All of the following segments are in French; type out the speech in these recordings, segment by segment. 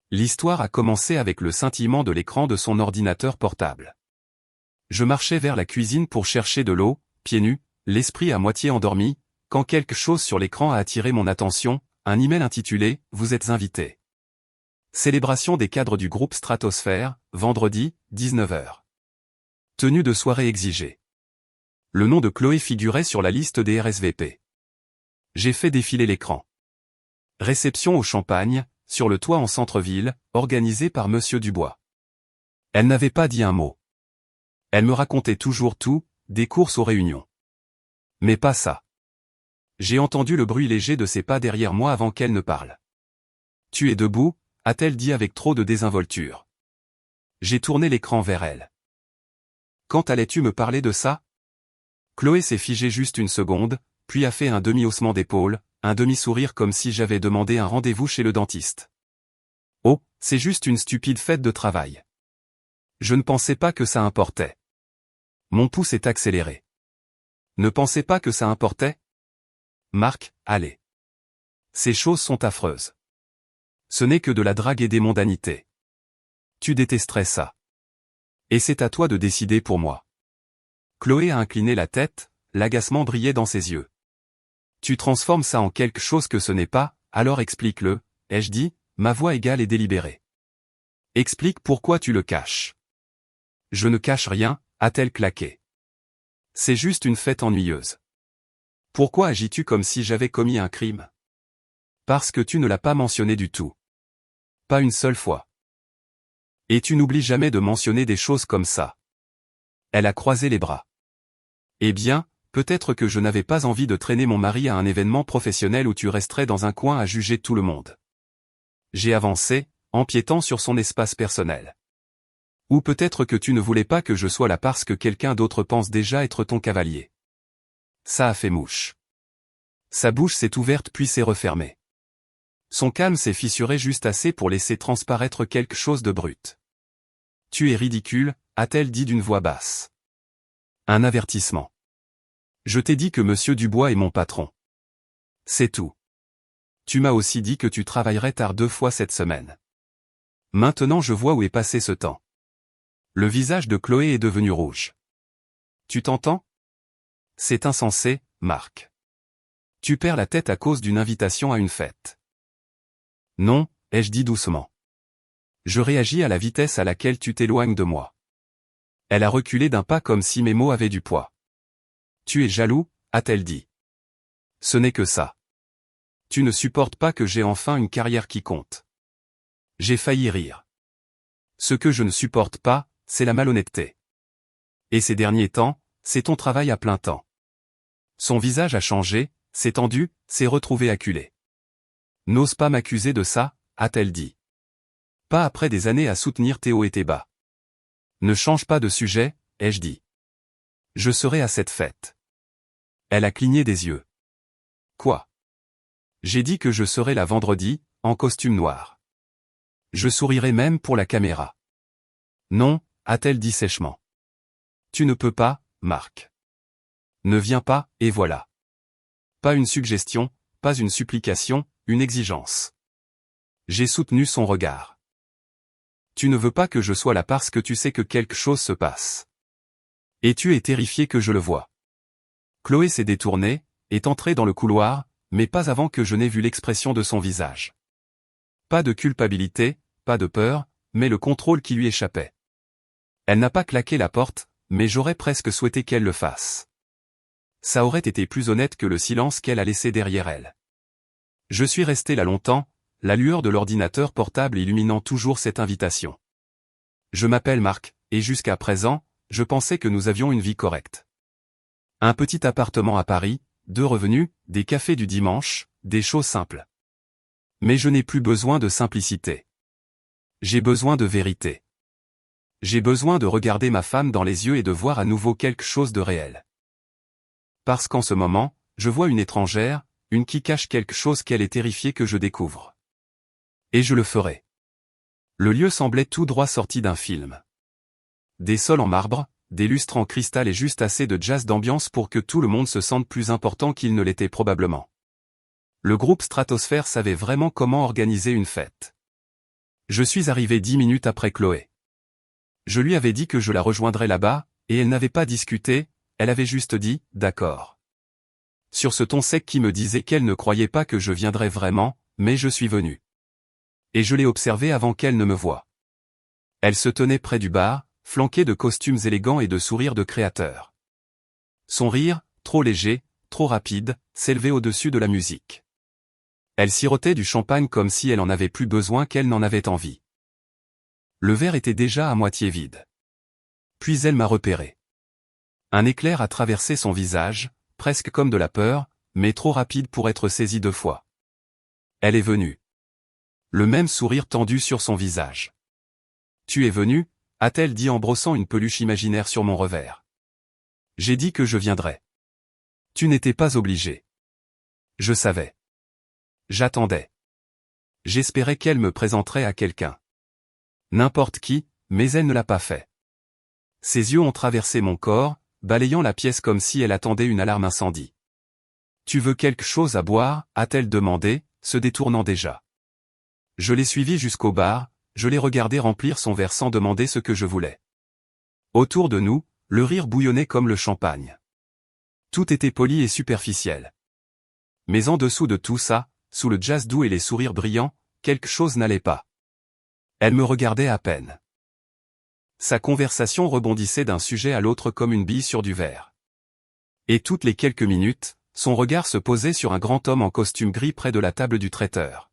L'histoire a commencé avec le scintillement de l'écran de son ordinateur portable. Je marchais vers la cuisine pour chercher de l'eau, pieds nus, l'esprit à moitié endormi, quand quelque chose sur l'écran a attiré mon attention, un email intitulé « Vous êtes invité ». Célébration des cadres du groupe Stratosphère, vendredi, 19h. Tenue de soirée exigée. Le nom de Chloé figurait sur la liste des RSVP. J'ai fait défiler l'écran. Réception au champagne, sur le toit en centre-ville, organisée par Monsieur Dubois. Elle n'avait pas dit un mot. Elle me racontait toujours tout, des courses aux réunions. Mais pas ça. J'ai entendu le bruit léger de ses pas derrière moi avant qu'elle ne parle. « Tu es debout ?» a-t-elle dit avec trop de désinvolture. J'ai tourné l'écran vers elle. « Quand allais-tu me parler de ça ?» Chloé s'est figée juste une seconde, puis a fait un demi-haussement d'épaule, un demi-sourire comme si j'avais demandé un rendez-vous chez le dentiste. « Oh, c'est juste une stupide fête de travail. » Je ne pensais pas que ça importait. Mon pouce est accéléré. Ne pensez pas que ça importait ? Marc, allez. Ces choses sont affreuses. Ce n'est que de la drague et des mondanités. Tu détesterais ça. Et c'est à toi de décider pour moi. Chloé a incliné la tête, l'agacement brillait dans ses yeux. Tu transformes ça en quelque chose que ce n'est pas, alors explique-le, ai-je dit, ma voix égale et délibérée. Explique pourquoi tu le caches. Je ne cache rien, a-t-elle claqué. C'est juste une fête ennuyeuse. Pourquoi agis-tu comme si j'avais commis un crime ? Parce que tu ne l'as pas mentionné du tout. Pas une seule fois. Et tu n'oublies jamais de mentionner des choses comme ça. Elle a croisé les bras. Eh bien, peut-être que je n'avais pas envie de traîner mon mari à un événement professionnel où tu resterais dans un coin à juger tout le monde. J'ai avancé, empiétant sur son espace personnel. Ou peut-être que tu ne voulais pas que je sois là parce que quelqu'un d'autre pense déjà être ton cavalier. Ça a fait mouche. Sa bouche s'est ouverte puis s'est refermée. Son calme s'est fissuré juste assez pour laisser transparaître quelque chose de brut. Tu es ridicule, a-t-elle dit d'une voix basse. Un avertissement. Je t'ai dit que Monsieur Dubois est mon patron. C'est tout. Tu m'as aussi dit que tu travaillerais tard 2 fois cette semaine. Maintenant je vois où est passé ce temps. Le visage de Chloé est devenu rouge. Tu t'entends ? C'est insensé, Marc. Tu perds la tête à cause d'une invitation à une fête. Non, ai-je dit doucement. Je réagis à la vitesse à laquelle tu t'éloignes de moi. Elle a reculé d'un pas comme si mes mots avaient du poids. Tu es jaloux, a-t-elle dit. Ce n'est que ça. Tu ne supportes pas que j'ai enfin une carrière qui compte. J'ai failli rire. Ce que je ne supporte pas, c'est la malhonnêteté. Et ces derniers temps, c'est ton travail à plein temps. Son visage a changé, s'est tendu, s'est retrouvé acculé. N'ose pas m'accuser de ça, a-t-elle dit. Pas après des années à soutenir tes hauts et tes bas. Ne change pas de sujet, ai-je dit. Je serai à cette fête. Elle a cligné des yeux. Quoi ? J'ai dit que je serai là vendredi, en costume noir. Je sourirai même pour la caméra. Non, a-t-elle dit sèchement. Tu ne peux pas, Marc. Ne viens pas, et voilà. Pas une suggestion, pas une supplication, une exigence. J'ai soutenu son regard. Tu ne veux pas que je sois là parce que tu sais que quelque chose se passe. Et tu es terrifié que je le voie. Chloé s'est détournée, est entrée dans le couloir, mais pas avant que je n'ai vu l'expression de son visage. Pas de culpabilité, pas de peur, mais le contrôle qui lui échappait. Elle n'a pas claqué la porte, mais j'aurais presque souhaité qu'elle le fasse. Ça aurait été plus honnête que le silence qu'elle a laissé derrière elle. Je suis resté là longtemps, la lueur de l'ordinateur portable illuminant toujours cette invitation. Je m'appelle Marc, et jusqu'à présent, je pensais que nous avions une vie correcte. Un petit appartement à Paris, 2 revenus, des cafés du dimanche, des choses simples. Mais je n'ai plus besoin de simplicité. J'ai besoin de vérité. J'ai besoin de regarder ma femme dans les yeux et de voir à nouveau quelque chose de réel. Parce qu'en ce moment, je vois une étrangère, une qui cache quelque chose qu'elle est terrifiée que je découvre. Et je le ferai. Le lieu semblait tout droit sorti d'un film. Des sols en marbre, des lustres en cristal et juste assez de jazz d'ambiance pour que tout le monde se sente plus important qu'il ne l'était probablement. Le groupe Stratosphère savait vraiment comment organiser une fête. Je suis arrivé 10 minutes après Chloé. Je lui avais dit que je la rejoindrais là-bas, et elle n'avait pas discuté, elle avait juste dit « d'accord ». Sur ce ton sec qui me disait qu'elle ne croyait pas que je viendrais vraiment, mais je suis venu. Et je l'ai observée avant qu'elle ne me voie. Elle se tenait près du bar, flanquée de costumes élégants et de sourires de créateurs. Son rire, trop léger, trop rapide, s'élevait au-dessus de la musique. Elle sirotait du champagne comme si elle en avait plus besoin qu'elle n'en avait envie. Le verre était déjà à moitié vide. Puis elle m'a repéré. Un éclair a traversé son visage, presque comme de la peur, mais trop rapide pour être saisi 2 fois. Elle est venue. Le même sourire tendu sur son visage. « Tu es venu ?» a-t-elle dit en brossant une peluche imaginaire sur mon revers. J'ai dit que je viendrais. Tu n'étais pas obligé. Je savais. J'attendais. J'espérais qu'elle me présenterait à quelqu'un. N'importe qui, mais elle ne l'a pas fait. Ses yeux ont traversé mon corps, balayant la pièce comme si elle attendait une alarme incendie. « Tu veux quelque chose à boire ?» a-t-elle demandé, se détournant déjà. Je l'ai suivie jusqu'au bar, je l'ai regardé remplir son verre sans demander ce que je voulais. Autour de nous, le rire bouillonnait comme le champagne. Tout était poli et superficiel. Mais en dessous de tout ça, sous le jazz doux et les sourires brillants, quelque chose n'allait pas. Elle me regardait à peine. Sa conversation rebondissait d'un sujet à l'autre comme une bille sur du verre. Et toutes les quelques minutes, son regard se posait sur un grand homme en costume gris près de la table du traiteur.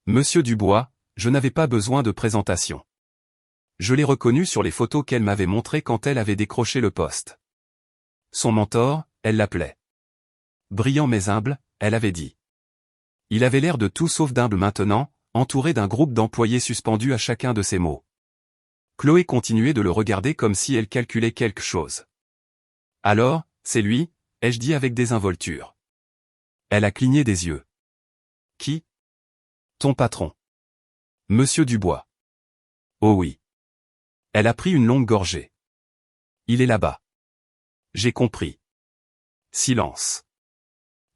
Monsieur Dubois, je n'avais pas besoin de présentation. Je l'ai reconnu sur les photos qu'elle m'avait montrées quand elle avait décroché le poste. Son mentor, elle l'appelait. Brillant mais humble, elle avait dit. Il avait l'air de tout sauf d'humble maintenant, entouré d'un groupe d'employés suspendus à chacun de ses mots. Chloé continuait de le regarder comme si elle calculait quelque chose. Alors, c'est lui, ai-je dit avec désinvolture. Elle a cligné des yeux. Qui ? Ton patron. Monsieur Dubois. Oh oui. Elle a pris une longue gorgée. Il est là-bas. J'ai compris. Silence.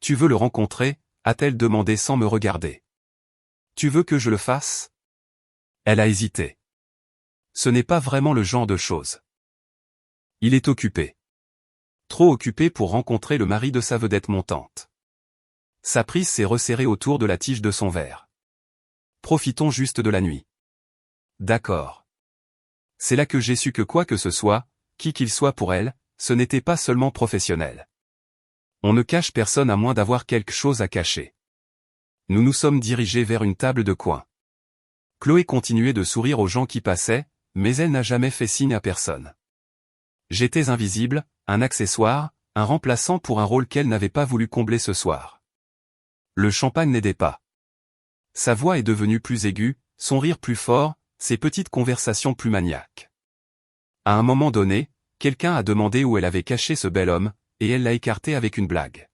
Tu veux le rencontrer ? A-t-elle demandé sans me regarder. Tu veux que je le fasse ? Elle a hésité. Ce n'est pas vraiment le genre de chose. Il est occupé. Trop occupé pour rencontrer le mari de sa vedette montante. Sa prise s'est resserrée autour de la tige de son verre. Profitons juste de la nuit. D'accord. C'est là que j'ai su que quoi que ce soit, qui qu'il soit pour elle, ce n'était pas seulement professionnel. On ne cache personne à moins d'avoir quelque chose à cacher. Nous nous sommes dirigés vers une table de coin. Chloé continuait de sourire aux gens qui passaient, mais elle n'a jamais fait signe à personne. J'étais invisible, un accessoire, un remplaçant pour un rôle qu'elle n'avait pas voulu combler ce soir. Le champagne n'aidait pas. Sa voix est devenue plus aiguë, son rire plus fort, ses petites conversations plus maniaques. À un moment donné, quelqu'un a demandé où elle avait caché ce bel homme, et elle l'a écarté avec une blague.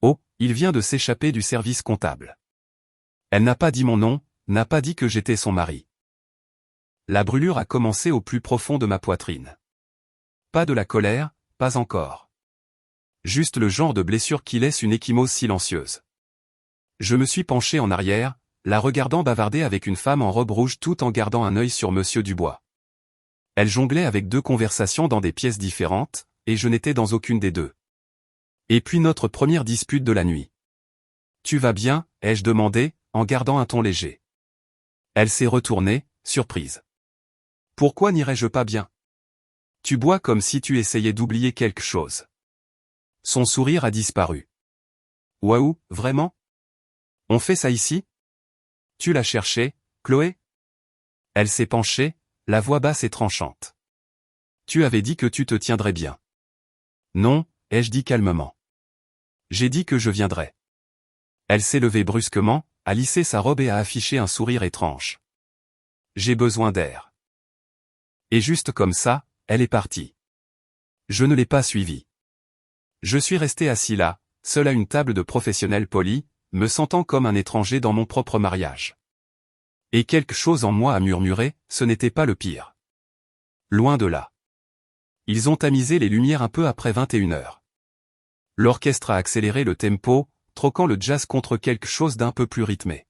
Oh, il vient de s'échapper du service comptable. Elle n'a pas dit mon nom, n'a pas dit que j'étais son mari. La brûlure a commencé au plus profond de ma poitrine. Pas de la colère, pas encore. Juste le genre de blessure qui laisse une ecchymose silencieuse. Je me suis penché en arrière, la regardant bavarder avec une femme en robe rouge tout en gardant un œil sur Monsieur Dubois. Elle jonglait avec 2 conversations dans des pièces différentes, et je n'étais dans aucune des 2. Et puis notre première dispute de la nuit. « Tu vas bien ?» ai-je demandé, en gardant un ton léger. Elle s'est retournée, surprise. « Pourquoi n'irais-je pas bien ? Tu bois comme si tu essayais d'oublier quelque chose. » Son sourire a disparu. « Waouh, vraiment ? On fait ça ici ? Tu l'as cherché, Chloé ? » Elle s'est penchée, la voix basse et tranchante. « Tu avais dit que tu te tiendrais bien. » Non, ai-je dit calmement. J'ai dit que je viendrais. Elle s'est levée brusquement, a lissé sa robe et a affiché un sourire étrange. J'ai besoin d'air. Et juste comme ça, elle est partie. Je ne l'ai pas suivie. Je suis resté assis là, seul à une table de professionnels polis, me sentant comme un étranger dans mon propre mariage. Et quelque chose en moi a murmuré, ce n'était pas le pire. Loin de là. Ils ont tamisé les lumières un peu après 21h. L'orchestre a accéléré le tempo, troquant le jazz contre quelque chose d'un peu plus rythmé.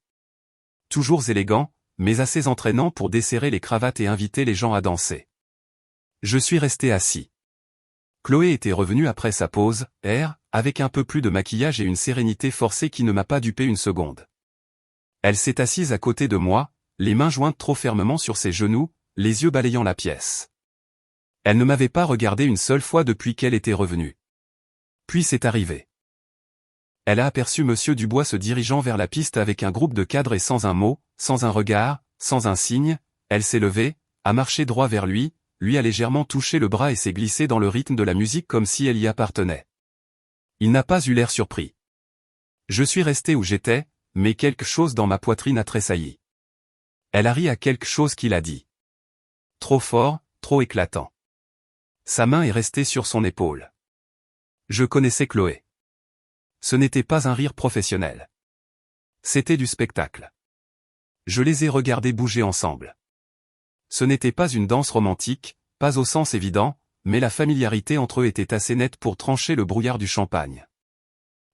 Toujours élégant, mais assez entraînant pour desserrer les cravates et inviter les gens à danser. Je suis resté assis. Chloé était revenue après sa pause, avec un peu plus de maquillage et une sérénité forcée qui ne m'a pas dupé une seconde. Elle s'est assise à côté de moi, les mains jointes trop fermement sur ses genoux, les yeux balayant la pièce. Elle ne m'avait pas regardé une seule fois depuis qu'elle était revenue. Puis c'est arrivé. Elle a aperçu Monsieur Dubois se dirigeant vers la piste avec un groupe de cadres et sans un mot, sans un regard, sans un signe, elle s'est levée, a marché droit vers lui a légèrement touché le bras et s'est glissée dans le rythme de la musique comme si elle y appartenait. Il n'a pas eu l'air surpris. Je suis resté où j'étais, mais quelque chose dans ma poitrine a tressailli. Elle a ri à quelque chose qu'il a dit. Trop fort, trop éclatant. Sa main est restée sur son épaule. Je connaissais Chloé. Ce n'était pas un rire professionnel. C'était du spectacle. Je les ai regardés bouger ensemble. Ce n'était pas une danse romantique, pas au sens évident, mais la familiarité entre eux était assez nette pour trancher le brouillard du champagne.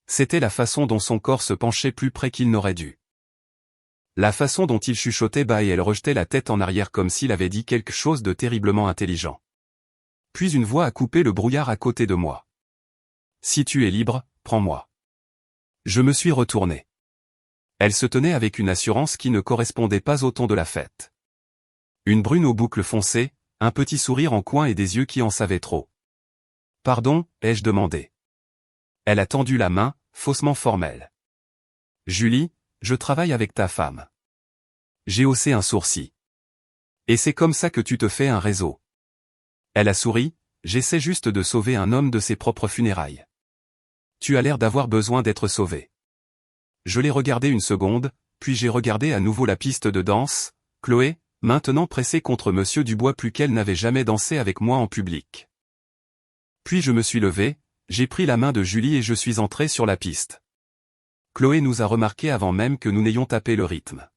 C'était la façon dont son corps se penchait plus près qu'il n'aurait dû. La façon dont il chuchotait bas et elle rejetait la tête en arrière comme s'il avait dit quelque chose de terriblement intelligent. Puis une voix a coupé le brouillard à côté de moi. Si tu es libre, prends-moi. Je me suis retourné. Elle se tenait avec une assurance qui ne correspondait pas au ton de la fête. Une brune aux boucles foncées, un petit sourire en coin et des yeux qui en savaient trop. Pardon, ai-je demandé. Elle a tendu la main, faussement formelle. Julie, je travaille avec ta femme. J'ai haussé un sourcil. Et c'est comme ça que tu te fais un réseau. Elle a souri, j'essaie juste de sauver un homme de ses propres funérailles. Tu as l'air d'avoir besoin d'être sauvé. Je l'ai regardé une seconde, puis j'ai regardé à nouveau la piste de danse, Chloé, maintenant pressée contre Monsieur Dubois plus qu'elle n'avait jamais dansé avec moi en public. Puis je me suis levé, j'ai pris la main de Julie et je suis entré sur la piste. Chloé nous a remarqué avant même que nous n'ayons tapé le rythme.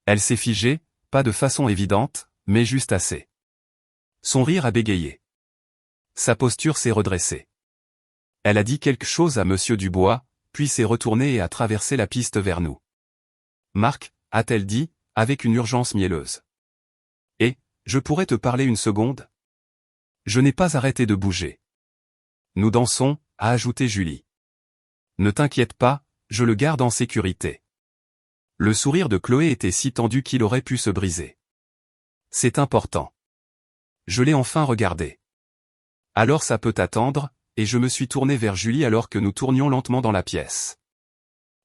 Elle s'est figée, pas de façon évidente, mais juste assez. Son rire a bégayé. Sa posture s'est redressée. Elle a dit quelque chose à Monsieur Dubois, puis s'est retournée et a traversé la piste vers nous. Marc, a-t-elle dit, avec une urgence mielleuse. Et, je pourrais te parler une seconde ? Je n'ai pas arrêté de bouger. Nous dansons, a ajouté Julie. Ne t'inquiète pas, je le garde en sécurité. Le sourire de Chloé était si tendu qu'il aurait pu se briser. C'est important. Je l'ai enfin regardé. Alors ça peut attendre, et je me suis tourné vers Julie alors que nous tournions lentement dans la pièce.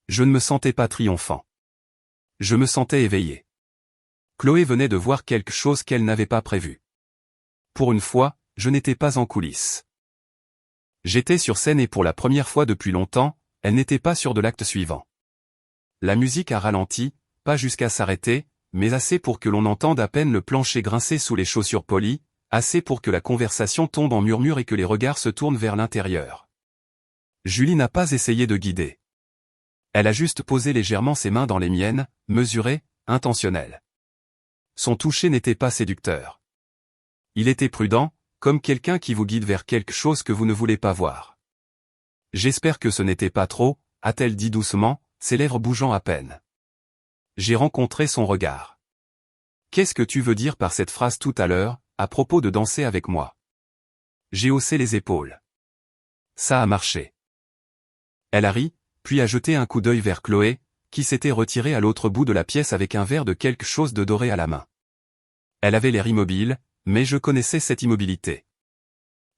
Je ne me sentais pas triomphant. Je me sentais éveillé. Chloé venait de voir quelque chose qu'elle n'avait pas prévu. Pour une fois, je n'étais pas en coulisses. J'étais sur scène et pour la première fois depuis longtemps, elle n'était pas sûre de l'acte suivant. La musique a ralenti, pas jusqu'à s'arrêter, mais assez pour que l'on entende à peine le plancher grincer sous les chaussures polies, assez pour que la conversation tombe en murmure et que les regards se tournent vers l'intérieur. Julie n'a pas essayé de guider. Elle a juste posé légèrement ses mains dans les miennes, mesurées, intentionnelles. Son toucher n'était pas séducteur. Il était prudent, comme quelqu'un qui vous guide vers quelque chose que vous ne voulez pas voir. J'espère que ce n'était pas trop, a-t-elle dit doucement, ses lèvres bougeant à peine. J'ai rencontré son regard. Qu'est-ce que tu veux dire par cette phrase tout à l'heure, à propos de danser avec moi? J'ai haussé les épaules. Ça a marché. Elle a ri, puis a jeté un coup d'œil vers Chloé, qui s'était retirée à l'autre bout de la pièce avec un verre de quelque chose de doré à la main. Elle avait l'air immobile, mais je connaissais cette immobilité.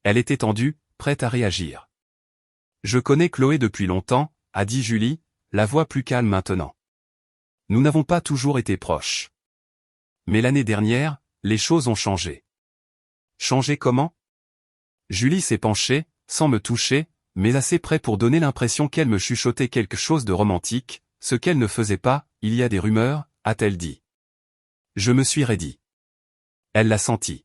Elle était tendue, prête à réagir. Je connais Chloé depuis longtemps, a dit Julie, la voix plus calme maintenant. Nous n'avons pas toujours été proches. Mais l'année dernière, les choses ont changé. Changé comment? Julie s'est penchée, sans me toucher, mais assez près pour donner l'impression qu'elle me chuchotait quelque chose de romantique, ce qu'elle ne faisait pas, il y a des rumeurs, a-t-elle dit. Je me suis raidi. Elle l'a senti.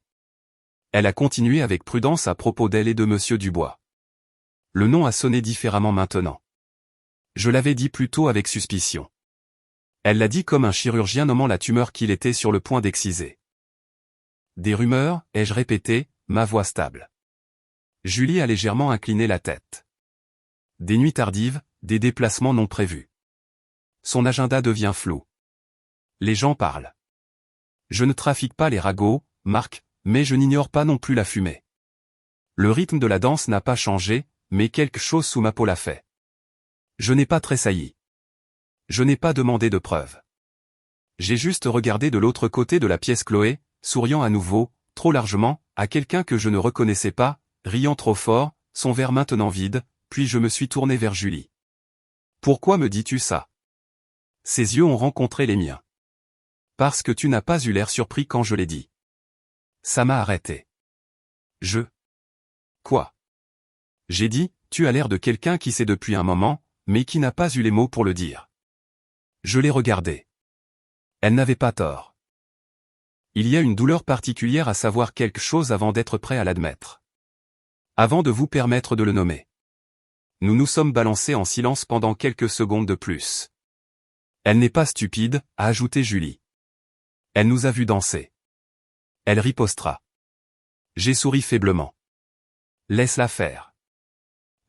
Elle a continué avec prudence à propos d'elle et de Monsieur Dubois. Le nom a sonné différemment maintenant. Je l'avais dit plus tôt avec suspicion. Elle l'a dit comme un chirurgien nommant la tumeur qu'il était sur le point d'exciser. Des rumeurs, ai-je répété, ma voix stable. Julie a légèrement incliné la tête. Des nuits tardives, des déplacements non prévus. Son agenda devient flou. Les gens parlent. Je ne trafique pas les ragots, Marc, mais je n'ignore pas non plus la fumée. Le rythme de la danse n'a pas changé, mais quelque chose sous ma peau l'a fait. Je n'ai pas tressailli. Je n'ai pas demandé de preuves. J'ai juste regardé de l'autre côté de la pièce Chloé, souriant à nouveau, trop largement, à quelqu'un que je ne reconnaissais pas, riant trop fort, son verre maintenant vide, puis je me suis tourné vers Julie. Pourquoi me dis-tu ça? Ses yeux ont rencontré les miens. Parce que tu n'as pas eu l'air surpris quand je l'ai dit. Ça m'a arrêté. Quoi? J'ai dit, tu as l'air de quelqu'un qui sait depuis un moment, mais qui n'a pas eu les mots pour le dire. Je l'ai regardée. Elle n'avait pas tort. Il y a une douleur particulière à savoir quelque chose avant d'être prêt à l'admettre. Avant de vous permettre de le nommer. Nous nous sommes balancés en silence pendant quelques secondes de plus. Elle n'est pas stupide, a ajouté Julie. Elle nous a vus danser. Elle ripostera. J'ai souri faiblement. Laisse-la faire.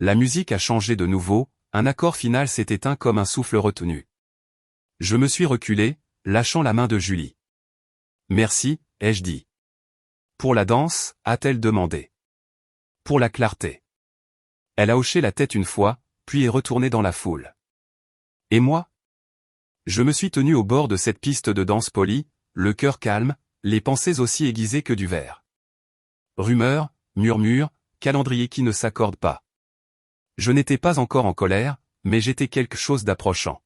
La musique a changé de nouveau, un accord final s'est éteint comme un souffle retenu. Je me suis reculé, lâchant la main de Julie. Merci, ai-je dit. Pour la danse, a-t-elle demandé. Pour la clarté. Elle a hoché la tête une fois, puis est retournée dans la foule. Et moi? Je me suis tenu au bord de cette piste de danse polie, le cœur calme, les pensées aussi aiguisées que du verre. Rumeurs, murmures, calendrier qui ne s'accorde pas. Je n'étais pas encore en colère, mais j'étais quelque chose d'approchant.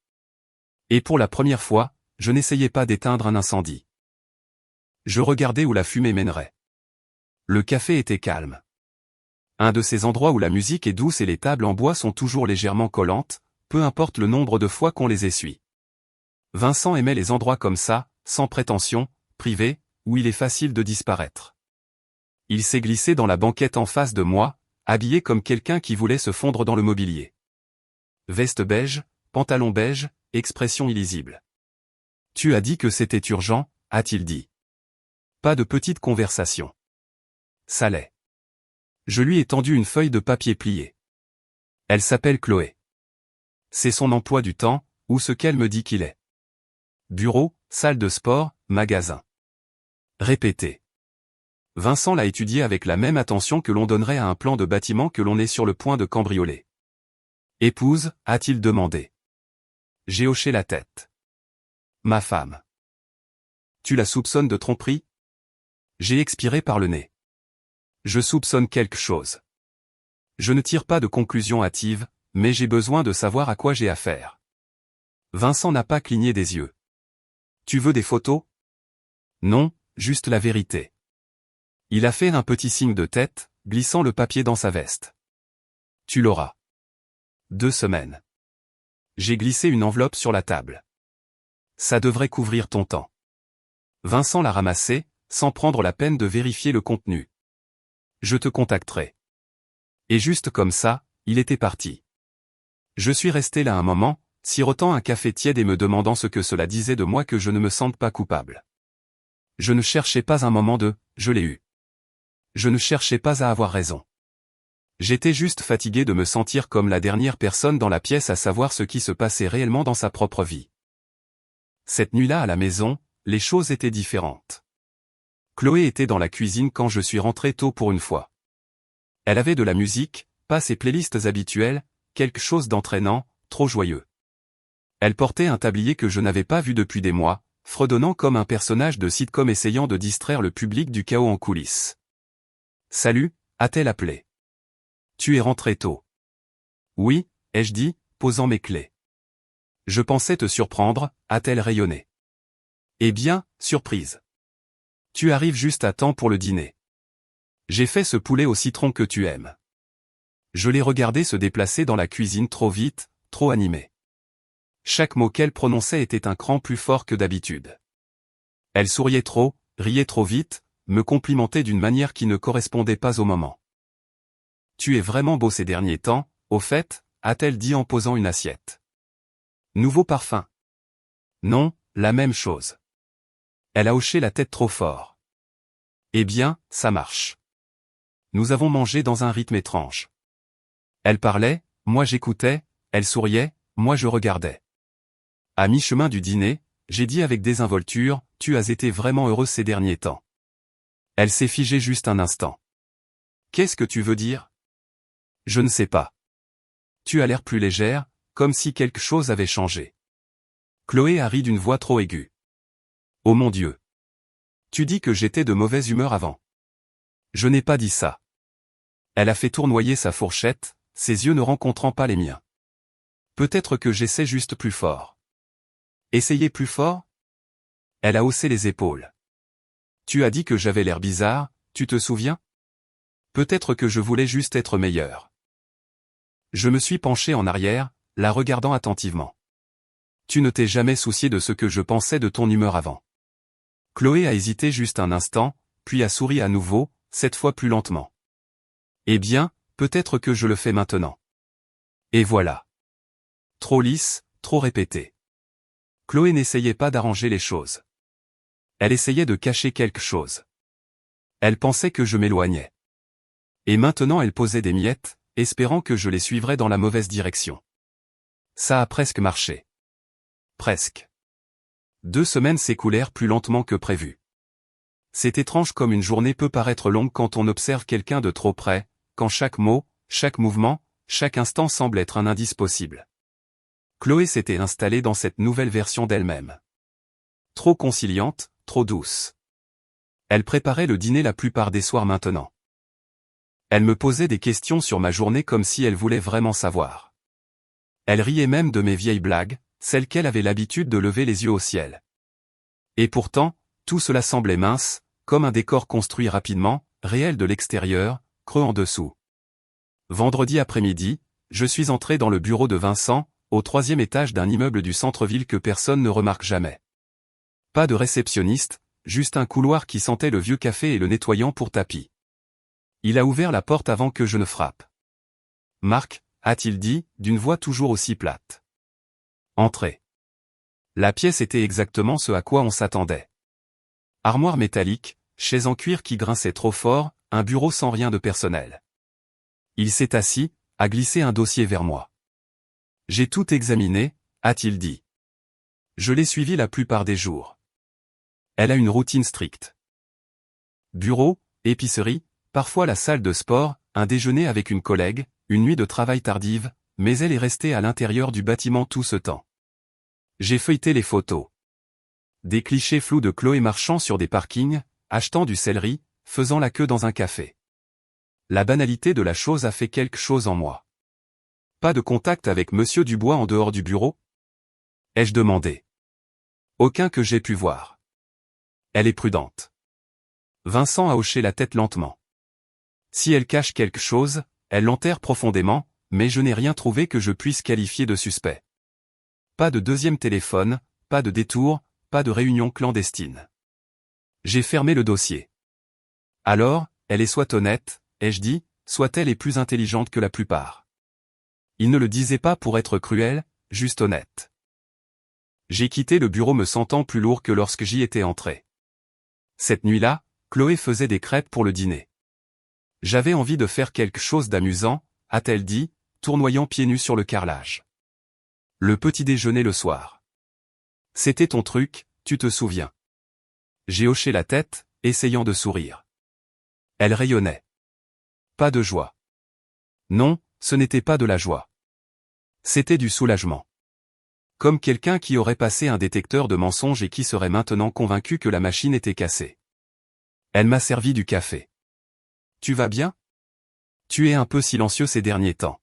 Et pour la première fois, je n'essayais pas d'éteindre un incendie. Je regardais où la fumée mènerait. Le café était calme. Un de ces endroits où la musique est douce et les tables en bois sont toujours légèrement collantes, peu importe le nombre de fois qu'on les essuie. Vincent aimait les endroits comme ça, sans prétention, privés, où il est facile de disparaître. Il s'est glissé dans la banquette en face de moi, habillé comme quelqu'un qui voulait se fondre dans le mobilier. Veste beige, pantalon beige, expression illisible. Tu as dit que c'était urgent, a-t-il dit. Pas de petite conversation. Ça l'est. Je lui ai tendu une feuille de papier pliée. Elle s'appelle Chloé. C'est son emploi du temps, ou ce qu'elle me dit qu'il est. Bureau, salle de sport, magasin. Répétez. Vincent l'a étudié avec la même attention que l'on donnerait à un plan de bâtiment que l'on est sur le point de cambrioler. Épouse, a-t-il demandé. J'ai hoché la tête. Ma femme. Tu la soupçonnes de tromperie? J'ai expiré par le nez. Je soupçonne quelque chose. Je ne tire pas de conclusion hâtive, mais j'ai besoin de savoir à quoi j'ai affaire. Vincent n'a pas cligné des yeux. Tu veux des photos? Non, juste la vérité. Il a fait un petit signe de tête, glissant le papier dans sa veste. Tu l'auras. 2 semaines. J'ai glissé une enveloppe sur la table. Ça devrait couvrir ton temps. Vincent l'a ramassé, sans prendre la peine de vérifier le contenu. Je te contacterai. Et juste comme ça, il était parti. Je suis resté là un moment, sirotant un café tiède et me demandant ce que cela disait de moi que je ne me sente pas coupable. Je ne cherchais pas un moment de « je l'ai eu ». Je ne cherchais pas à avoir raison. J'étais juste fatigué de me sentir comme la dernière personne dans la pièce à savoir ce qui se passait réellement dans sa propre vie. Cette nuit-là à la maison, les choses étaient différentes. Chloé était dans la cuisine quand je suis rentré tôt pour une fois. Elle avait de la musique, pas ses playlists habituelles, quelque chose d'entraînant, trop joyeux. Elle portait un tablier que je n'avais pas vu depuis des mois, fredonnant comme un personnage de sitcom essayant de distraire le public du chaos en coulisses. Salut, a-t-elle appelé. Tu es rentré tôt. Oui, ai-je dit, posant mes clés. Je pensais te surprendre, a-t-elle rayonné. Eh bien, surprise. Tu arrives juste à temps pour le dîner. J'ai fait ce poulet au citron que tu aimes. Je l'ai regardé se déplacer dans la cuisine trop vite, trop animé. Chaque mot qu'elle prononçait était un cran plus fort que d'habitude. Elle souriait trop, riait trop vite, me complimentait d'une manière qui ne correspondait pas au moment. Tu es vraiment beau ces derniers temps, au fait, a-t-elle dit en posant une assiette. Nouveau parfum. Non, la même chose. Elle a hoché la tête trop fort. Eh bien, ça marche. Nous avons mangé dans un rythme étrange. Elle parlait, moi j'écoutais, elle souriait, moi je regardais. À mi-chemin du dîner, j'ai dit avec désinvolture, tu as été vraiment heureuse ces derniers temps. Elle s'est figée juste un instant. Qu'est-ce que tu veux dire? Je ne sais pas. Tu as l'air plus légère, comme si quelque chose avait changé. Chloé a ri d'une voix trop aiguë. Oh mon Dieu. Tu dis que j'étais de mauvaise humeur avant. Je n'ai pas dit ça. Elle a fait tournoyer sa fourchette, ses yeux ne rencontrant pas les miens. Peut-être que j'essaie juste plus fort. Essayer plus fort? Elle a haussé les épaules. Tu as dit que j'avais l'air bizarre, tu te souviens? Peut-être que je voulais juste être meilleur. Je me suis penché en arrière, la regardant attentivement. Tu ne t'es jamais soucié de ce que je pensais de ton humeur avant. Chloé a hésité juste un instant, puis a souri à nouveau, cette fois plus lentement. Eh bien, peut-être que je le fais maintenant. Et voilà. Trop lisse, trop répété. Chloé n'essayait pas d'arranger les choses. Elle essayait de cacher quelque chose. Elle pensait que je m'éloignais. Et maintenant elle posait des miettes, espérant que je les suivrais dans la mauvaise direction. Ça a presque marché. Presque. 2 semaines s'écoulèrent plus lentement que prévu. C'est étrange comme une journée peut paraître longue quand on observe quelqu'un de trop près, quand chaque mot, chaque mouvement, chaque instant semble être un indice possible. Chloé s'était installée dans cette nouvelle version d'elle-même. Trop conciliante, trop douce. Elle préparait le dîner la plupart des soirs maintenant. Elle me posait des questions sur ma journée comme si elle voulait vraiment savoir. Elle riait même de mes vieilles blagues, celles qu'elle avait l'habitude de lever les yeux au ciel. Et pourtant, tout cela semblait mince, comme un décor construit rapidement, réel de l'extérieur, creux en dessous. Vendredi après-midi, je suis entré dans le bureau de Vincent, au 3e étage d'un immeuble du centre-ville que personne ne remarque jamais. Pas de réceptionniste, juste un couloir qui sentait le vieux café et le nettoyant pour tapis. Il a ouvert la porte avant que je ne frappe. « Marc » a-t-il dit, d'une voix toujours aussi plate. « Entrez. » La pièce était exactement ce à quoi on s'attendait. Armoire métallique, chaise en cuir qui grinçait trop fort, un bureau sans rien de personnel. Il s'est assis, a glissé un dossier vers moi. « J'ai tout examiné » a-t-il dit. Je l'ai suivi la plupart des jours. Elle a une routine stricte. Bureau, épicerie, parfois la salle de sport, un déjeuner avec une collègue, une nuit de travail tardive, mais elle est restée à l'intérieur du bâtiment tout ce temps. J'ai feuilleté les photos. Des clichés flous de Chloé marchant sur des parkings, achetant du céleri, faisant la queue dans un café. La banalité de la chose a fait quelque chose en moi. Pas de contact avec Monsieur Dubois en dehors du bureau? Ai-je demandé. Aucun que j'ai pu voir. Elle est prudente. Vincent a hoché la tête lentement. Si elle cache quelque chose, elle l'enterre profondément, mais je n'ai rien trouvé que je puisse qualifier de suspect. Pas de deuxième téléphone, pas de détour, pas de réunion clandestine. J'ai fermé le dossier. Alors, elle est soit honnête, ai-je dit, soit elle est plus intelligente que la plupart. Il ne le disait pas pour être cruel, juste honnête. J'ai quitté le bureau me sentant plus lourd que lorsque j'y étais entré. Cette nuit-là, Chloé faisait des crêpes pour le dîner. J'avais envie de faire quelque chose d'amusant, a-t-elle dit, tournoyant pieds nus sur le carrelage. Le petit déjeuner le soir. C'était ton truc, tu te souviens. J'ai hoché la tête, essayant de sourire. Elle rayonnait. Pas de joie. Non, ce n'était pas de la joie. C'était du soulagement. Comme quelqu'un qui aurait passé un détecteur de mensonges et qui serait maintenant convaincu que la machine était cassée. Elle m'a servi du café. Tu vas bien? Tu es un peu silencieux ces derniers temps.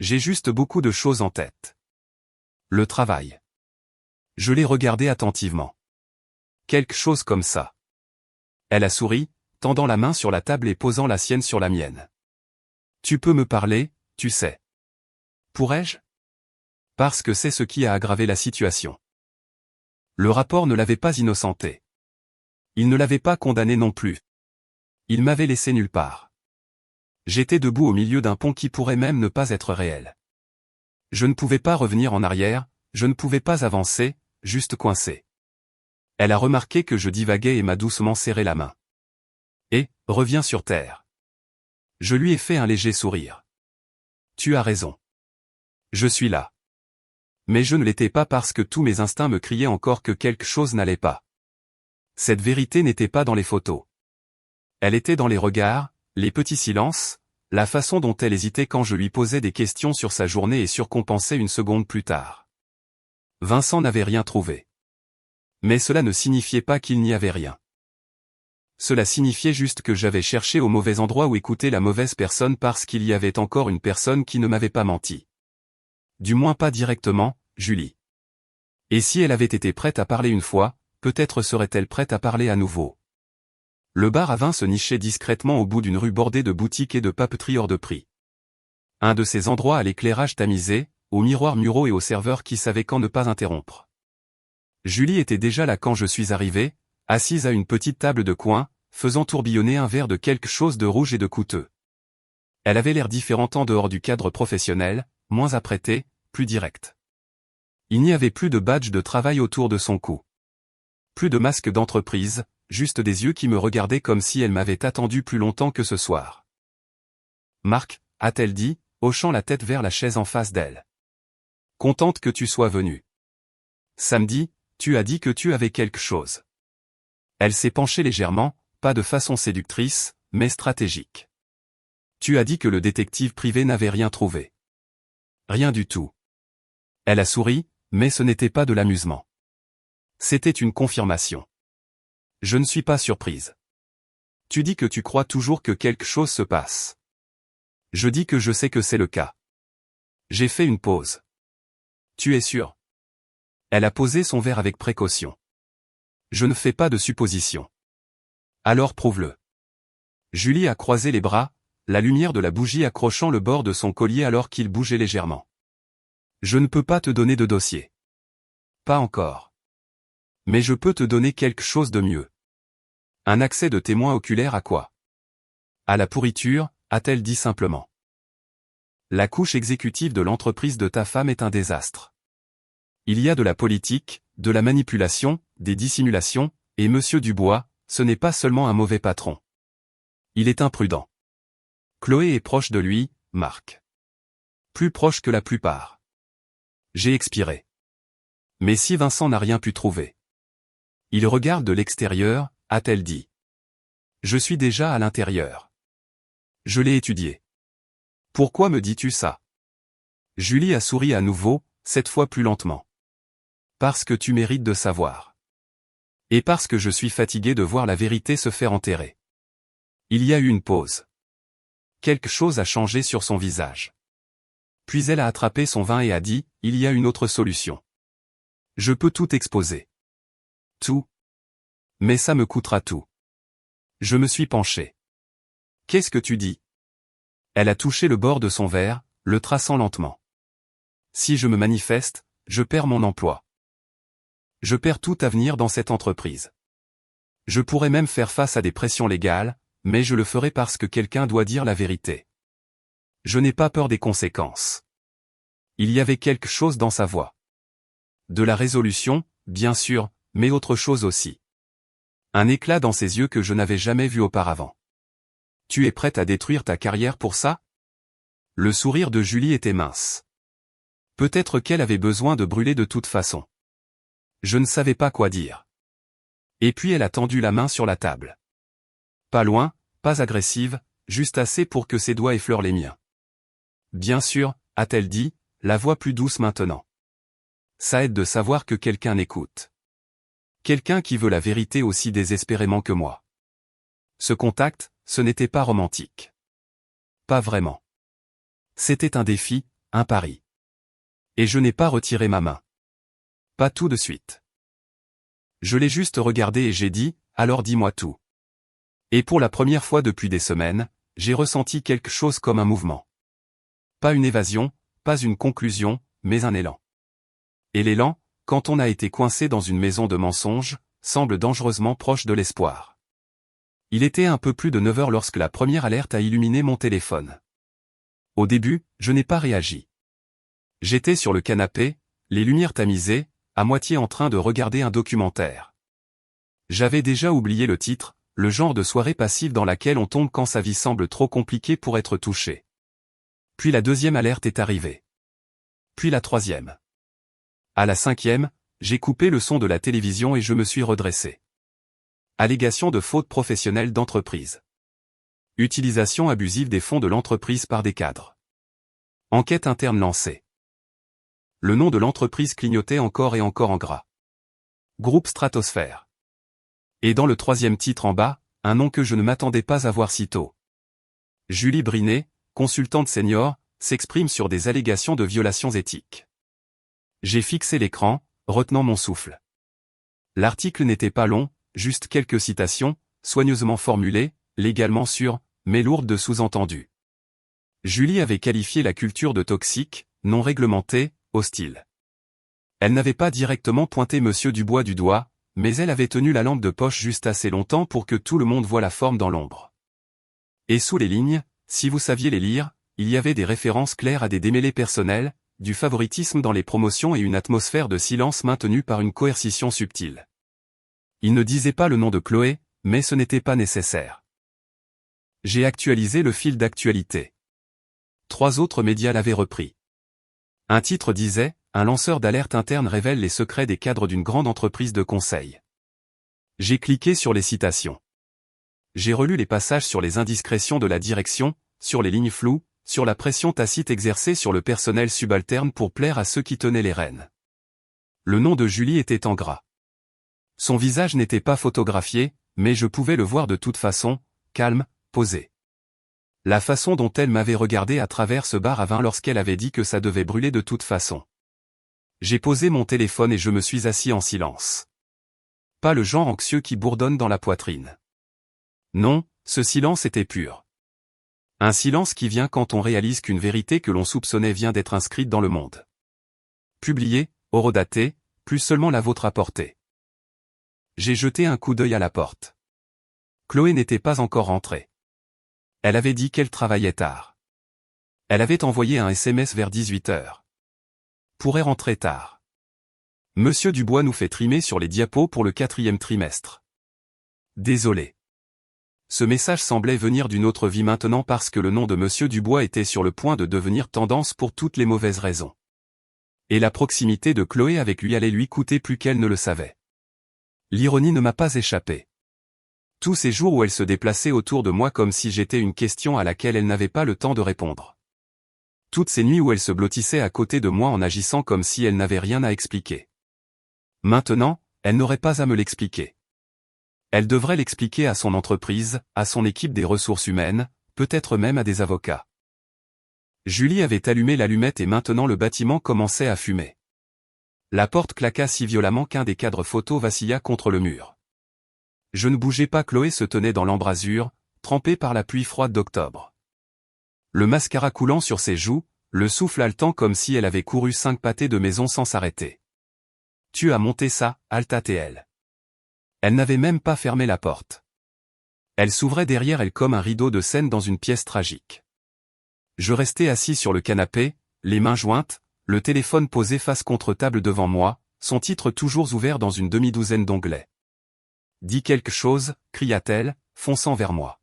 J'ai juste beaucoup de choses en tête. Le travail. Je l'ai regardé attentivement. Quelque chose comme ça. Elle a souri, tendant la main sur la table et posant la sienne sur la mienne. Tu peux me parler, tu sais. Pourrais-je? Parce que c'est ce qui a aggravé la situation. Le rapport ne l'avait pas innocenté. Il ne l'avait pas condamné non plus. Il m'avait laissé nulle part. J'étais debout au milieu d'un pont qui pourrait même ne pas être réel. Je ne pouvais pas revenir en arrière, je ne pouvais pas avancer, juste coincé. Elle a remarqué que je divaguais et m'a doucement serré la main. Et, reviens sur terre. Je lui ai fait un léger sourire. Tu as raison. Je suis là. Mais je ne l'étais pas parce que tous mes instincts me criaient encore que quelque chose n'allait pas. Cette vérité n'était pas dans les photos. Elle était dans les regards, les petits silences, la façon dont elle hésitait quand je lui posais des questions sur sa journée et surcompensait une seconde plus tard. Vincent n'avait rien trouvé. Mais cela ne signifiait pas qu'il n'y avait rien. Cela signifiait juste que j'avais cherché au mauvais endroit ou écouté la mauvaise personne parce qu'il y avait encore une personne qui ne m'avait pas menti. Du moins pas directement, Julie. Et si elle avait été prête à parler une fois, peut-être serait-elle prête à parler à nouveau. Le bar à vin se nichait discrètement au bout d'une rue bordée de boutiques et de papeteries hors de prix. Un de ces endroits à l'éclairage tamisé, aux miroirs muraux et aux serveurs qui savaient quand ne pas interrompre. Julie était déjà là quand je suis arrivé, assise à une petite table de coin, faisant tourbillonner un verre de quelque chose de rouge et de coûteux. Elle avait l'air différente en dehors du cadre professionnel, moins apprêtée, plus directe. Il n'y avait plus de badge de travail autour de son cou. Plus de masque d'entreprise, juste des yeux qui me regardaient comme si elle m'avait attendu plus longtemps que ce soir. « Marc » a-t-elle dit, hochant la tête vers la chaise en face d'elle. « Contente que tu sois venu. Samedi, tu as dit que tu avais quelque chose. » Elle s'est penchée légèrement, pas de façon séductrice, mais stratégique. « Tu as dit que le détective privé n'avait rien trouvé. » « Rien du tout. » Elle a souri, mais ce n'était pas de l'amusement. C'était une confirmation. « Je ne suis pas surprise. Tu dis que tu crois toujours que quelque chose se passe. Je dis que je sais que c'est le cas. » J'ai fait une pause. « Tu es sûr ?» Elle a posé son verre avec précaution. « Je ne fais pas de suppositions. »« Alors prouve-le. » Julie a croisé les bras, la lumière de la bougie accrochant le bord de son collier alors qu'il bougeait légèrement. « Je ne peux pas te donner de dossier. Pas encore. Mais je peux te donner quelque chose de mieux. Un accès de témoin oculaire à quoi? À la pourriture, a-t-elle dit simplement. La couche exécutive de l'entreprise de ta femme est un désastre. Il y a de la politique, de la manipulation, des dissimulations, et Monsieur Dubois, ce n'est pas seulement un mauvais patron. Il est imprudent. Chloé est proche de lui, Marc. Plus proche que la plupart. J'ai expiré. Mais si Vincent n'a rien pu trouver. Il regarde de l'extérieur, a-t-elle dit. Je suis déjà à l'intérieur. Je l'ai étudié. Pourquoi me dis-tu ça? Julie a souri à nouveau, cette fois plus lentement. Parce que tu mérites de savoir. Et parce que je suis fatigué de voir la vérité se faire enterrer. Il y a eu une pause. Quelque chose a changé sur son visage. Puis elle a attrapé son vin et a dit, il y a une autre solution. Je peux tout exposer. Tout. Mais ça me coûtera tout. Je me suis penché. Qu'est-ce que tu dis? Elle a touché le bord de son verre, le traçant lentement. Si je me manifeste, je perds mon emploi. Je perds tout avenir dans cette entreprise. Je pourrais même faire face à des pressions légales, mais je le ferai parce que quelqu'un doit dire la vérité. Je n'ai pas peur des conséquences. Il y avait quelque chose dans sa voix. De la résolution, bien sûr, mais autre chose aussi. Un éclat dans ses yeux que je n'avais jamais vu auparavant. Tu es prête à détruire ta carrière pour ça? Le sourire de Julie était mince. Peut-être qu'elle avait besoin de brûler de toute façon. Je ne savais pas quoi dire. Et puis elle a tendu la main sur la table. Pas loin, pas agressive, juste assez pour que ses doigts effleurent les miens. Bien sûr, a-t-elle dit, la voix plus douce maintenant. Ça aide de savoir que quelqu'un écoute. Quelqu'un qui veut la vérité aussi désespérément que moi. Ce contact, ce n'était pas romantique. Pas vraiment. C'était un défi, un pari. Et je n'ai pas retiré ma main. Pas tout de suite. Je l'ai juste regardé et j'ai dit, alors dis-moi tout. Et pour la première fois depuis des semaines, j'ai ressenti quelque chose comme un mouvement. Pas une évasion, pas une conclusion, mais un élan. Et l'élan, quand on a été coincé dans une maison de mensonges, semble dangereusement proche de l'espoir. Il était un peu plus de 9 heures lorsque la première alerte a illuminé mon téléphone. Au début, je n'ai pas réagi. J'étais sur le canapé, les lumières tamisées, à moitié en train de regarder un documentaire. J'avais déjà oublié le titre, le genre de soirée passive dans laquelle on tombe quand sa vie semble trop compliquée pour être touchée. Puis la deuxième alerte est arrivée. Puis la troisième. À la 5e, j'ai coupé le son de la télévision et je me suis redressé. Allégation de faute professionnelle d'entreprise. Utilisation abusive des fonds de l'entreprise par des cadres. Enquête interne lancée. Le nom de l'entreprise clignotait encore et encore en gras. Groupe Stratosphère. Et dans le 3e titre en bas, un nom que je ne m'attendais pas à voir si tôt. Julie Brinet, consultante senior, s'exprime sur des allégations de violations éthiques. J'ai fixé l'écran, retenant mon souffle. L'article n'était pas long, juste quelques citations, soigneusement formulées, légalement sûres, mais lourdes de sous-entendus. Julie avait qualifié la culture de toxique, non réglementée, hostile. Elle n'avait pas directement pointé Monsieur Dubois du doigt, mais elle avait tenu la lampe de poche juste assez longtemps pour que tout le monde voie la forme dans l'ombre. Et sous les lignes, si vous saviez les lire, il y avait des références claires à des démêlés personnels, du favoritisme dans les promotions et une atmosphère de silence maintenue par une coercition subtile. Il ne disait pas le nom de Chloé, mais ce n'était pas nécessaire. J'ai actualisé le fil d'actualité. 3 autres médias l'avaient repris. Un titre disait « Un lanceur d'alerte interne révèle les secrets des cadres d'une grande entreprise de conseil ». J'ai cliqué sur les citations. J'ai relu les passages sur les indiscrétions de la direction, sur les lignes floues, sur la pression tacite exercée sur le personnel subalterne pour plaire à ceux qui tenaient les rênes. Le nom de Julie était en gras. Son visage n'était pas photographié, mais je pouvais le voir de toute façon, calme, posé. La façon dont elle m'avait regardé à travers ce bar à vin lorsqu'elle avait dit que ça devait brûler de toute façon. J'ai posé mon téléphone et je me suis assis en silence. Pas le genre anxieux qui bourdonne dans la poitrine. Non, ce silence était pur. Un silence qui vient quand on réalise qu'une vérité que l'on soupçonnait vient d'être inscrite dans le monde. Publiée, horodatée, plus seulement la vôtre à portée. J'ai jeté un coup d'œil à la porte. Chloé n'était pas encore rentrée. Elle avait dit qu'elle travaillait tard. Elle avait envoyé un SMS vers 18h. Pourrait rentrer tard. Monsieur Dubois nous fait trimer sur les diapos pour le 4e trimestre. Désolé. Ce message semblait venir d'une autre vie maintenant parce que le nom de Monsieur Dubois était sur le point de devenir tendance pour toutes les mauvaises raisons. Et la proximité de Chloé avec lui allait lui coûter plus qu'elle ne le savait. L'ironie ne m'a pas échappé. Tous ces jours où elle se déplaçait autour de moi comme si j'étais une question à laquelle elle n'avait pas le temps de répondre. Toutes ces nuits où elle se blottissait à côté de moi en agissant comme si elle n'avait rien à expliquer. Maintenant, elle n'aurait pas à me l'expliquer. Elle devrait l'expliquer à son entreprise, à son équipe des ressources humaines, peut-être même à des avocats. Julie avait allumé l'allumette et maintenant le bâtiment commençait à fumer. La porte claqua si violemment qu'un des cadres photos vacilla contre le mur. Je ne bougeais pas. Chloé se tenait dans l'embrasure, trempée par la pluie froide d'octobre. Le mascara coulant sur ses joues, le souffle haletant comme si elle avait couru 5 pâtés de maison sans s'arrêter. « Tu as monté ça, halta-t-elle. » Elle n'avait même pas fermé la porte. Elle s'ouvrait derrière elle comme un rideau de scène dans une pièce tragique. Je restais assis sur le canapé, les mains jointes, le téléphone posé face contre table devant moi, son titre toujours ouvert dans une demi-douzaine d'onglets. « Dis quelque chose, cria-t-elle, fonçant vers moi.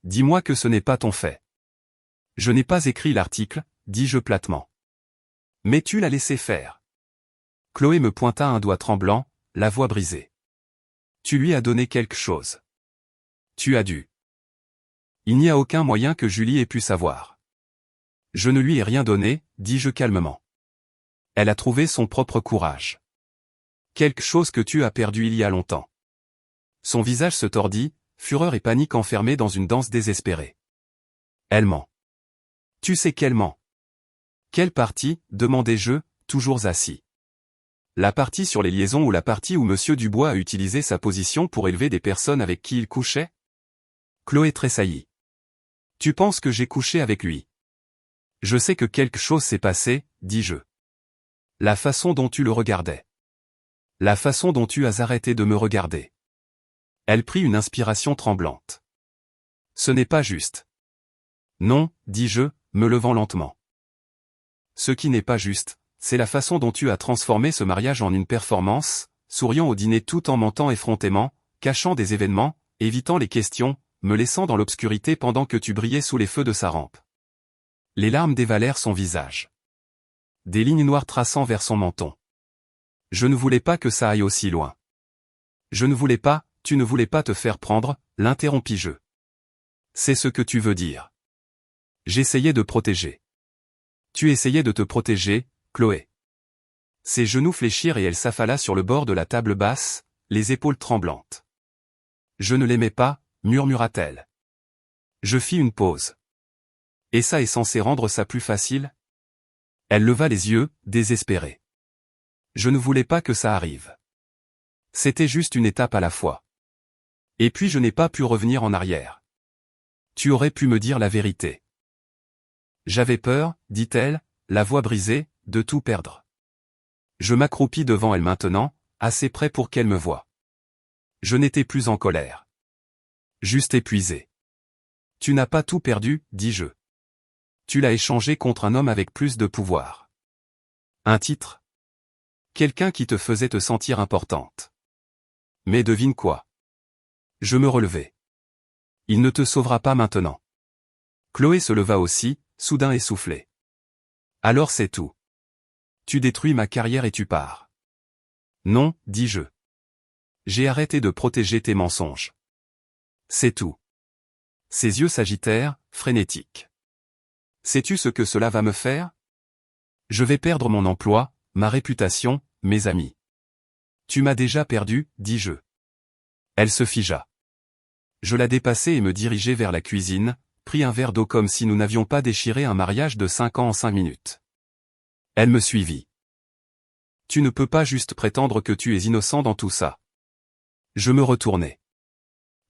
Dis-moi que ce n'est pas ton fait. Je n'ai pas écrit l'article, dis-je platement. Mais tu l'as laissé faire. Chloé me pointa un doigt tremblant, la voix brisée. Tu lui as donné quelque chose. Tu as dû. Il n'y a aucun moyen que Julie ait pu savoir. Je ne lui ai rien donné, dis-je calmement. Elle a trouvé son propre courage. Quelque chose que tu as perdu il y a longtemps. Son visage se tordit, fureur et panique enfermés dans une danse désespérée. Elle ment. Tu sais qu'elle ment. Quelle partie, demandai-je, toujours assis. La partie sur les liaisons ou la partie où Monsieur Dubois a utilisé sa position pour élever des personnes avec qui il couchait? Chloé tressaillit. Tu penses que j'ai couché avec lui? Je sais que quelque chose s'est passé, dis-je. La façon dont tu le regardais. La façon dont tu as arrêté de me regarder. Elle prit une inspiration tremblante. Ce n'est pas juste. Non, dis-je, me levant lentement. Ce qui n'est pas juste, c'est la façon dont tu as transformé ce mariage en une performance, souriant au dîner tout en mentant effrontément, cachant des événements, évitant les questions, me laissant dans l'obscurité pendant que tu brillais sous les feux de sa rampe. Les larmes dévalèrent son visage. Des lignes noires traçant vers son menton. Je ne voulais pas que ça aille aussi loin. Je ne voulais pas, tu ne voulais pas te faire prendre, l'interrompis-je. C'est ce que tu veux dire. J'essayais de protéger. Tu essayais de te protéger, Chloé. Ses genoux fléchirent et elle s'affala sur le bord de la table basse, les épaules tremblantes. Je ne l'aimais pas, murmura-t-elle. Je fis une pause. Et ça est censé rendre ça plus facile? Elle leva les yeux, désespérée. Je ne voulais pas que ça arrive. C'était juste une étape à la fois. Et puis je n'ai pas pu revenir en arrière. Tu aurais pu me dire la vérité. J'avais peur, dit-elle, la voix brisée, de tout perdre. Je m'accroupis devant elle maintenant, assez près pour qu'elle me voie. Je n'étais plus en colère. Juste épuisé. Tu n'as pas tout perdu, dis-je. Tu l'as échangé contre un homme avec plus de pouvoir. Un titre. Quelqu'un qui te faisait te sentir importante. Mais devine quoi? Je me relevai. Il ne te sauvera pas maintenant. Chloé se leva aussi, soudain essoufflée. Alors c'est tout. Tu détruis ma carrière et tu pars. Non, dis-je. J'ai arrêté de protéger tes mensonges. C'est tout. Ses yeux s'agitèrent, frénétiques. Sais-tu ce que cela va me faire? Je vais perdre mon emploi, ma réputation, mes amis. Tu m'as déjà perdu, dis-je. Elle se figea. Je la dépassai et me dirigeai vers la cuisine, pris un verre d'eau comme si nous n'avions pas déchiré un mariage de 5 ans en 5 minutes. Elle me suivit. Tu ne peux pas juste prétendre que tu es innocent dans tout ça. Je me retournai.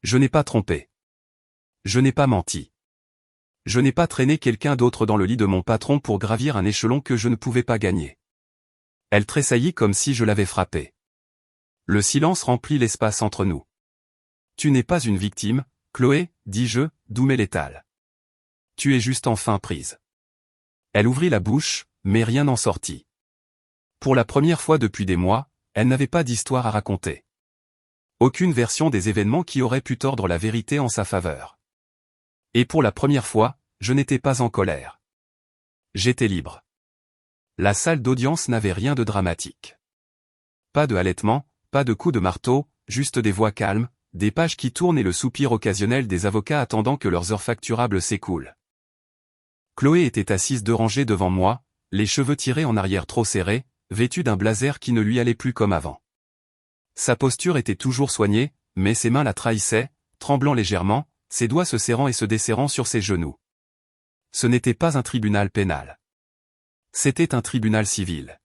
Je n'ai pas trompé. Je n'ai pas menti. Je n'ai pas traîné quelqu'un d'autre dans le lit de mon patron pour gravir un échelon que je ne pouvais pas gagner. Elle tressaillit comme si je l'avais frappée. Le silence remplit l'espace entre nous. Tu n'es pas une victime, Chloé, dis-je, doux mais létale. Tu es juste enfin prise. Elle ouvrit la bouche, mais rien n'en sortit. Pour la première fois depuis des mois, elle n'avait pas d'histoire à raconter. Aucune version des événements qui aurait pu tordre la vérité en sa faveur. Et pour la première fois, je n'étais pas en colère. J'étais libre. La salle d'audience n'avait rien de dramatique. Pas de halètement, pas de coups de marteau, juste des voix calmes, des pages qui tournent et le soupir occasionnel des avocats attendant que leurs heures facturables s'écoulent. Chloé était assise 2 rangées devant moi, les cheveux tirés en arrière trop serrés, vêtue d'un blazer qui ne lui allait plus comme avant. Sa posture était toujours soignée, mais ses mains la trahissaient, tremblant légèrement, ses doigts se serrant et se desserrant sur ses genoux. Ce n'était pas un tribunal pénal. C'était un tribunal civil.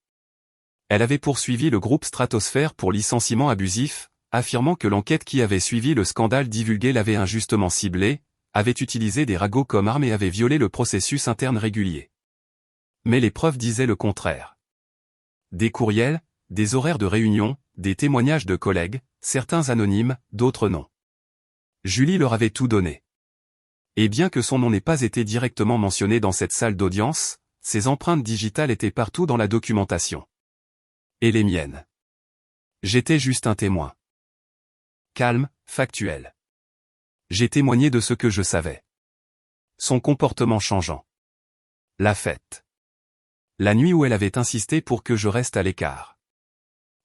Elle avait poursuivi le groupe Stratosphère pour licenciement abusif, affirmant que l'enquête qui avait suivi le scandale divulgué l'avait injustement ciblée, avait utilisé des ragots comme armes et avait violé le processus interne régulier. Mais les preuves disaient le contraire. Des courriels, des horaires de réunion, des témoignages de collègues, certains anonymes, d'autres non. Julie leur avait tout donné. Et bien que son nom n'ait pas été directement mentionné dans cette salle d'audience, ses empreintes digitales étaient partout dans la documentation. Et les miennes. J'étais juste un témoin. Calme, factuel. J'ai témoigné de ce que je savais. Son comportement changeant. La fête. La nuit où elle avait insisté pour que je reste à l'écart.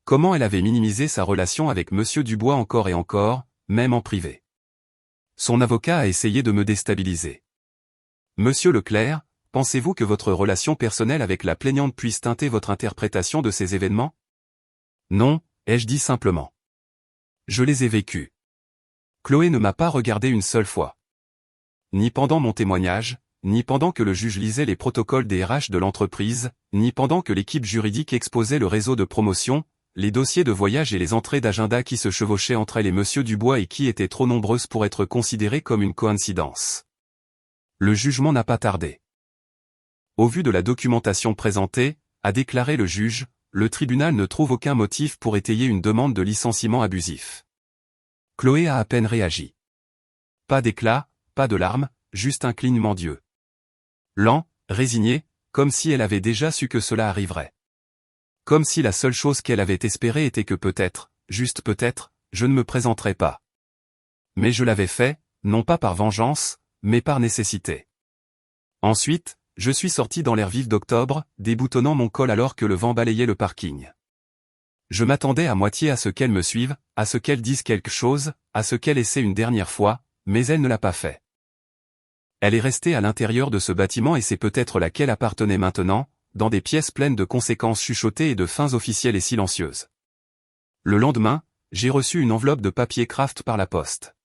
Comment elle avait minimisé sa relation avec Monsieur Dubois encore et encore, même en privé. Son avocat a essayé de me déstabiliser. Monsieur Leclerc, pensez-vous que votre relation personnelle avec la plaignante puisse teinter votre interprétation de ces événements? Non, ai-je dit simplement. Je les ai vécus. Chloé ne m'a pas regardé une seule fois. Ni pendant mon témoignage, ni pendant que le juge lisait les protocoles des RH de l'entreprise, ni pendant que l'équipe juridique exposait le réseau de promotion, les dossiers de voyage et les entrées d'agenda qui se chevauchaient entre elle et Monsieur Dubois et qui étaient trop nombreuses pour être considérées comme une coïncidence. Le jugement n'a pas tardé. Au vu de la documentation présentée, a déclaré le juge, le tribunal ne trouve aucun motif pour étayer une demande de licenciement abusif. Chloé a à peine réagi. Pas d'éclat, pas de larmes, juste un clignement d'yeux. Lent, résigné, comme si elle avait déjà su que cela arriverait. Comme si la seule chose qu'elle avait espérée était que peut-être, juste peut-être, je ne me présenterais pas. Mais je l'avais fait, non pas par vengeance, mais par nécessité. Ensuite, je suis sorti dans l'air vif d'octobre, déboutonnant mon col alors que le vent balayait le parking. Je m'attendais à moitié à ce qu'elle me suive, à ce qu'elle dise quelque chose, à ce qu'elle essaie une dernière fois, mais elle ne l'a pas fait. Elle est restée à l'intérieur de ce bâtiment et c'est peut-être laquelle appartenait maintenant, dans des pièces pleines de conséquences chuchotées et de fins officielles et silencieuses. Le lendemain, j'ai reçu une enveloppe de papier craft par la poste.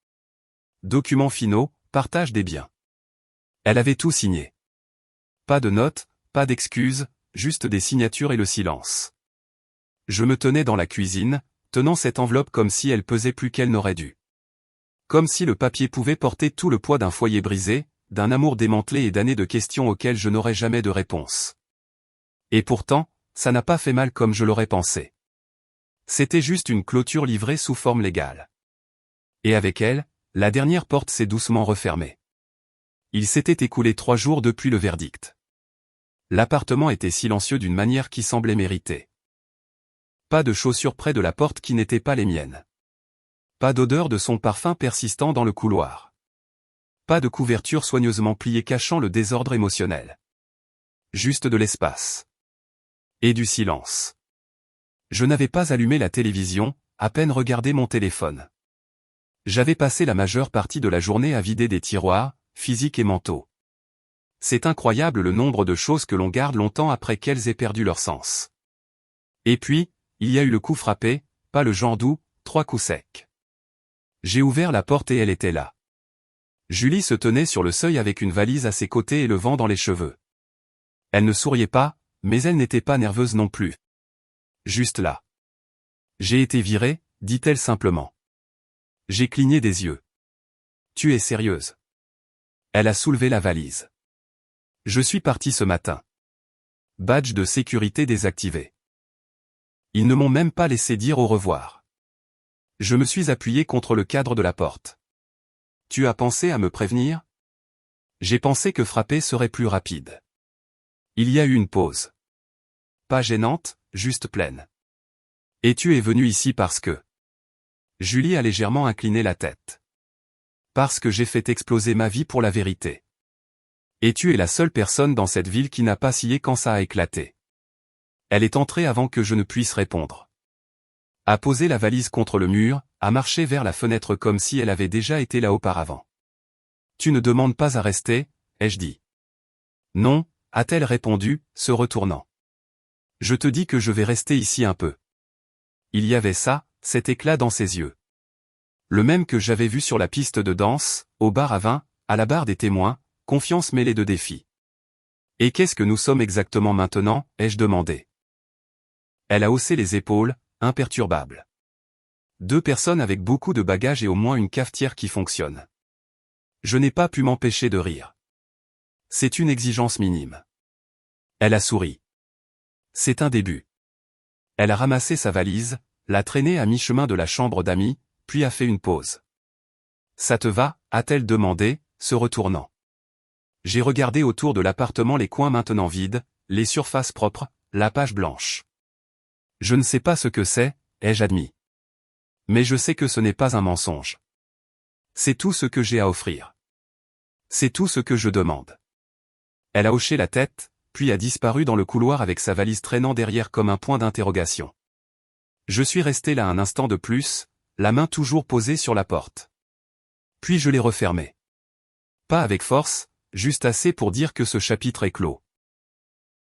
Documents finaux, partage des biens. Elle avait tout signé. Pas de notes, pas d'excuses, juste des signatures et le silence. Je me tenais dans la cuisine, tenant cette enveloppe comme si elle pesait plus qu'elle n'aurait dû. Comme si le papier pouvait porter tout le poids d'un foyer brisé, d'un amour démantelé et d'années de questions auxquelles je n'aurais jamais de réponse. Et pourtant, ça n'a pas fait mal comme je l'aurais pensé. C'était juste une clôture livrée sous forme légale. Et avec elle, la dernière porte s'est doucement refermée. Il s'était écoulé 3 jours depuis le verdict. L'appartement était silencieux d'une manière qui semblait méritée. Pas de chaussures près de la porte qui n'étaient pas les miennes. Pas d'odeur de son parfum persistant dans le couloir. Pas de couverture soigneusement pliée cachant le désordre émotionnel. Juste de l'espace. Et du silence. Je n'avais pas allumé la télévision, à peine regardé mon téléphone. J'avais passé la majeure partie de la journée à vider des tiroirs, physiques et mentaux. C'est incroyable le nombre de choses que l'on garde longtemps après qu'elles aient perdu leur sens. Et puis, il y a eu le coup frappé, pas le genre doux, 3 coups secs. J'ai ouvert la porte et elle était là. Julie se tenait sur le seuil avec une valise à ses côtés et le vent dans les cheveux. Elle ne souriait pas, mais elle n'était pas nerveuse non plus. Juste là. J'ai été virée, dit-elle simplement. J'ai cligné des yeux. Tu es sérieuse? Elle a soulevé la valise. Je suis parti ce matin. Badge de sécurité désactivé. Ils ne m'ont même pas laissé dire au revoir. Je me suis appuyé contre le cadre de la porte. Tu as pensé à me prévenir? J'ai pensé que frapper serait plus rapide. Il y a eu une pause. Pas gênante, juste pleine. Et tu es venu ici parce que... Julie a légèrement incliné la tête. Parce que j'ai fait exploser ma vie pour la vérité. Et tu es la seule personne dans cette ville qui n'a pas scié quand ça a éclaté. Elle est entrée avant que je ne puisse répondre. A posé la valise contre le mur, a marché vers la fenêtre comme si elle avait déjà été là auparavant. Tu ne demandes pas à rester, ai-je dit. Non, a-t-elle répondu, se retournant. Je te dis que je vais rester ici un peu. Il y avait ça, cet éclat dans ses yeux. Le même que j'avais vu sur la piste de danse, au bar à vin, à la barre des témoins, confiance mêlée de défi. Et qu'est-ce que nous sommes exactement maintenant, ai-je demandé. Elle a haussé les épaules, imperturbable. 2 personnes avec beaucoup de bagages et au moins une cafetière qui fonctionne. Je n'ai pas pu m'empêcher de rire. C'est une exigence minime. Elle a souri. C'est un début. Elle a ramassé sa valise, l'a traînée à mi-chemin de la chambre d'amis, puis a fait une pause. Ça te va, a-t-elle demandé, se retournant. J'ai regardé autour de l'appartement les coins maintenant vides, les surfaces propres, la page blanche. Je ne sais pas ce que c'est, ai-je admis. Mais je sais que ce n'est pas un mensonge. C'est tout ce que j'ai à offrir. C'est tout ce que je demande. Elle a hoché la tête, puis a disparu dans le couloir avec sa valise traînant derrière comme un point d'interrogation. Je suis resté là un instant de plus, la main toujours posée sur la porte. Puis je l'ai refermée. Pas avec force, juste assez pour dire que ce chapitre est clos.